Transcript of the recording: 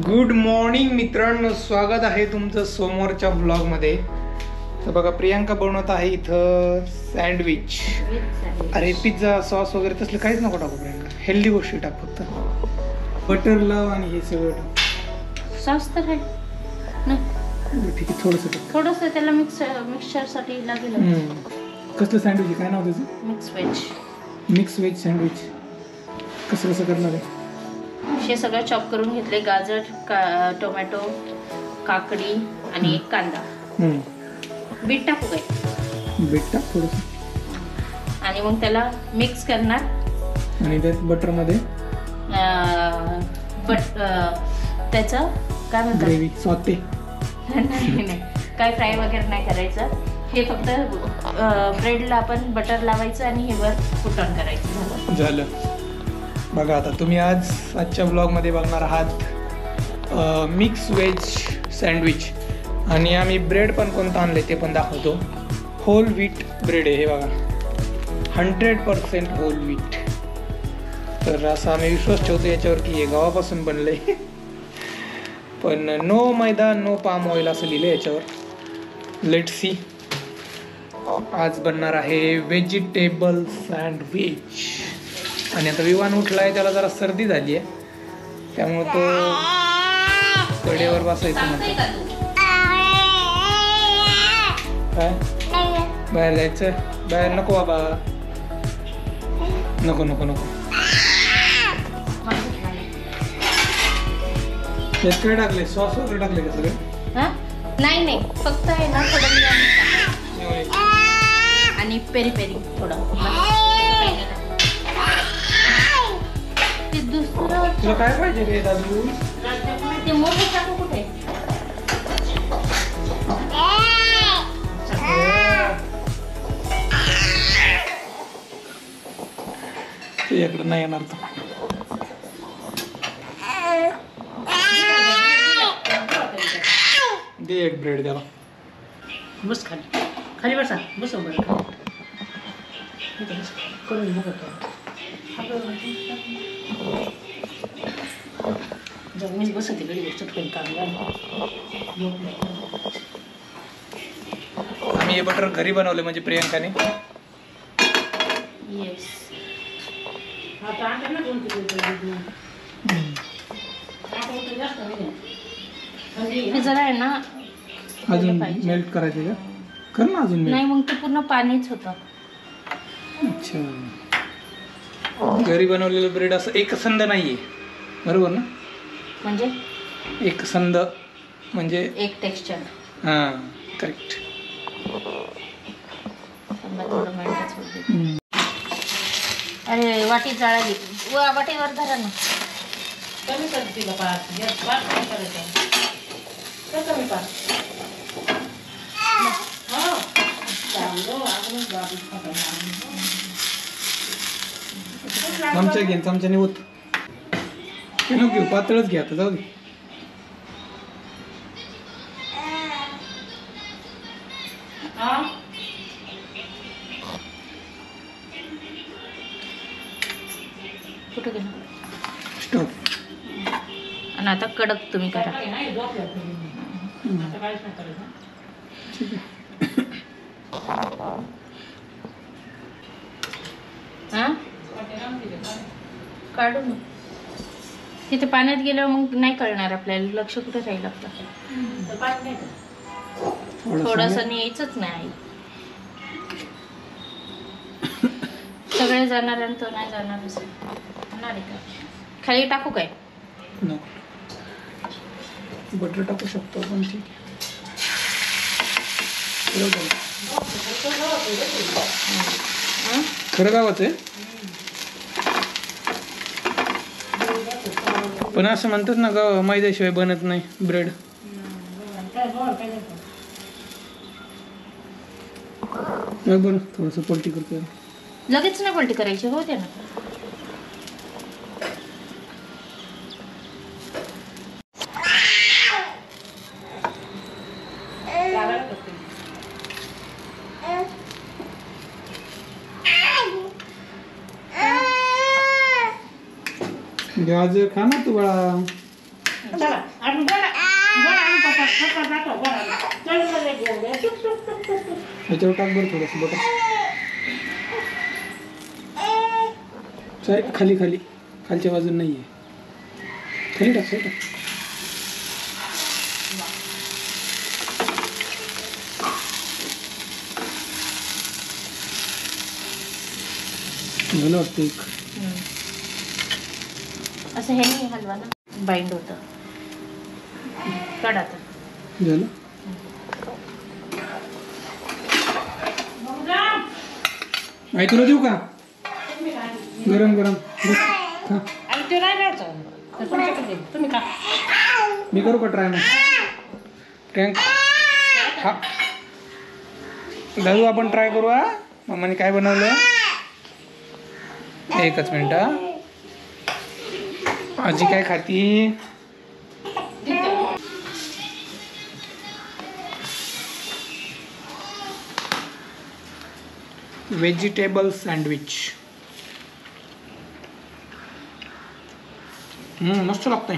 Good morning मित्रांनो, स्वागत आहे तुमचं सोमवारच्या ब्लॉगमध्ये. तर बघा, प्रियांका बनवत आहे इथं सँडविच. अरे पिझ्झा सॉस वगैरे तसलं काहीच नको टाकू प्रियांका, हेल्दी गोष्टी टाक, फक्त बटर लाव आणि हे सगळं टाक. सॉस तर आहे ना, ठीक आहे, थोडंसं त्याला मिक्सचरसाठी लागेल. कसलं सँडविच आहे, काय नाव त्याचं? Mix veg sandwich. कसं कसं करणार आहे? हे सगळं चॉप करून घेतले, गाजर, टोमॅटो, काकडी आणि एक कांदा. बीट टाकू काय? बीट टाक थोडंसं. आणि मग त्याला मिक्स करणार. आणि त्यात बटरमध्ये त्याचं काय म्हणतात, ग्रेव्ही सॉते. नाही, काय फ्राय वगैरे नाही करायचं. हे फक्त ब्रेडला आपण बटर लावायचं आणि हे वर फुटण करायचं. झालं. बघा, आता तुम्ही आजच्या ब्लॉगमध्ये बघणार आहात मिक्स व्हेज सँडविच. आणि आम्ही ब्रेड पण कोणतं आणले ते पण दाखवतो. होल व्हीट ब्रेड आहे हे बघा, 100% होल व्हीट. तर असा आम्ही विश्वास ठेवतो याच्यावर की हे गावापासून बनलं आहे. पण नो मैदा नो पाम ऑइल असं लिहिलं याच्यावर. Let see. आज बनणार आहे व्हेजिटेबल सँडविच. आणि आता विवान उठलाय, त्याला जरा सर्दी झाली आहे, त्यामुळे तो कडेवर बसायचं म्हणतो. काय बाहेर जायचं? बाहेर नको बाबा, नको नको नको. त्यात काय टाकले? सॉस वगैरे टाकले का सगळे? नाही, फक्त आहे ना थोडं आणि पेरी पेरी थोडं. तुला काय पाहिजे रे दादू? ते मोठं टाकू कुठे? तुझ्याकडे नाही येणार तो. दे एक ब्रेड द्याला. बस खाली खाली बसा, बस बरं करून मीच बसते घरी चटकन काम. आम्ही हे बटर घरी बनवले, म्हणजे प्रियांकाने. येस. हे जरा आहे ना अजून मेल्ट करायचं का? कर ना अजून. नाही, मग ते पूर्ण पाणीच होतं. अच्छा, घरी बनवलेलं ब्रेड असं एकसंध नाहीये, बरोबर ना? म्हणजे एकसंध म्हणजे एक टेक्स्चर. हां, करेक्ट. अरे वाटी जाळाली, वाटीवर धरा ना. कमी कर तिला, कमी पाच. चमचा घे, चमच्याने होत नको घेऊ, पातळच घ्या. आता जाऊ दे. कुठे गेला स्टॉप. आणि आता कडक तुम्ही करा. काढू ना. तिथे पाण्यात गेल्यावर मग नाही कळणार आपल्याला, लक्ष कुठे राहील आपलं. थोडस न्यायचंच नाही. सगळे जाणार आणि तो नाही जाणार असं होणार आहे का? खाली टाकू काय? बटर टाकू शकतो पण. ठीक आहे. खरं गावाचं आहे, पण असं म्हणतात ना गाव मैद्याशिवाय बनत नाही ब्रेड. बरं, थोडंसं पलटी करतो. लगेच नाही पलटी करायची, होते ना. गाजर खा ना तू बाळा. चला, आणि गोळा आणू पप्पा दाखव गोळा आणू. चल मला घेऊन दे. ह्याच्यावर टाक बरं थोडंसं बटर. खाली खाली खालच्या बाजून नाही आहे. खाली टाक खाली टाक. झालं वाटतं एक. असं हे नाही हलवा ना, बाइंड होतं. काढ आता. झालं. आई तुला देऊ का गरम गरम खा. आणि ते नाही राहायचं तुमच्याकडे, तुम्ही खा. मी करू का ट्राय मग प्रियंका? हा दादू आपण ट्राय करू. हा मम्माने काय बनवलं? एकच मिनिट. आजी काय खाती? Vegetable sandwich. मस्त लागतंय.